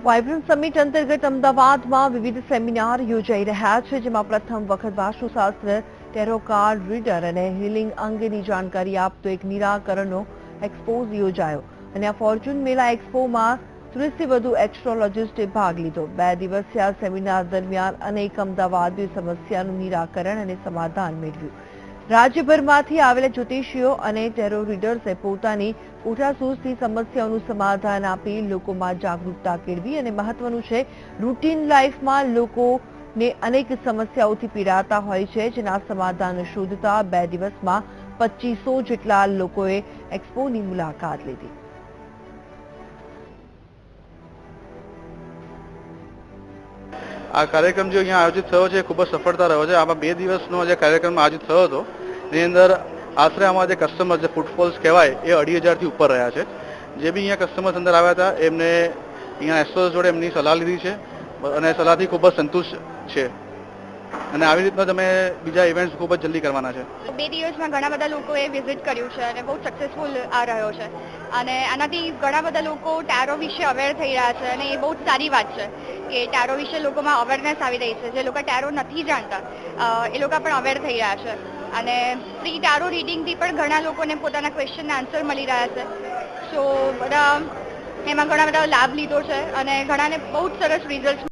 Vibrant summit અંતર્ગત અમદાવાદમાં વિવિધ સેમિનાર યોજાઈ રહ્યા છે, જેમાં પ્રથમ વખત વાસ્તુશાસ્ત્ર, ટેરો કાર્ડ રીડર અને હીલિંગ અંગેની જાણકારી આપતો એક નિરાકરણનો એક્સપોઝ યોજાયો અને આ ફોર્ચ્યુન મેલા એક્સપોમાં 30થી વધુ એસ્ટ્રોલોજિસ્ટે ભાગ લીધો. 2 દિવસીય સેમિનાર દરમિયાન અનેક અમદાવાદીઓએ સમસ્યાનું નિરાકરણ અને સમાધાન મેળવ્યું. રાજ્યભરમાંથી આવેલા જ્યોતિષીઓ અને ટેરો રીડર્સે પોતાની કોઠાસૂઝથી સમસ્યાઓનું સમાધાન આપી લોકોમાં જાગૃતતા કેળવી. અને મહત્વનું છે, રૂટીન લાઈફમાં લોકોને અનેક સમસ્યાઓથી પીડાતા હોય છે, જેના સમાધાન શોધતા 2 દિવસમાં 2500 જેટલા લોકોએ એક્સપોની મુલાકાત લીધી. આ કાર્યક્રમ જે અહીંયા આયોજિત થયો છે ખૂબ જ સફળતા રહ્યો છે. આમાં 2 દિવસનો જે કાર્યક્રમ આયોજિત થયો હતો એની અંદર આશરે અમારા જે કસ્ટમર જે ફૂટફોલ્સ કહેવાય એ 2,500થી ઉપર રહ્યા છે. જે બી અહીંયા કસ્ટમર્સ અંદર આવ્યા હતા એમને અહીંયા એસ્ટ્રોલોજર જોડે એમની સલાહ લીધી છે અને સલાહથી ખૂબ જ સંતુષ્ટ છે અને આવી રીતના તમે બીજા ઇવેન્ટ્સ ખૂબ જ જલ્દી કરવાના છે. 2 દિવસમાં ઘણા બધા લોકોએ વિઝિટ કર્યું છે અને બહુ સક્સેસફુલ આ રહ્યો છે અને આનાથી ઘણા બધા લોકો ટેરો વિશે અવેર થઈ રહ્યા છે અને એ બહુ જ સારી વાત છે કે ટેરો વિશે લોકોમાં અવેરનેસ આવી રહી છે. જે લોકો ટેરો નથી જાણતા એ લોકો પણ અવેર થઈ રહ્યા છે અને ફ્રી ટેરો રીડિંગથી પણ ઘણા લોકોને પોતાના ક્વેશ્ચનના આન્સર મળી રહ્યા છે. સો બધા એમાં ઘણા બધા લાભ લીધો છે અને ઘણાને બહુ જ સરસ રિઝલ્ટ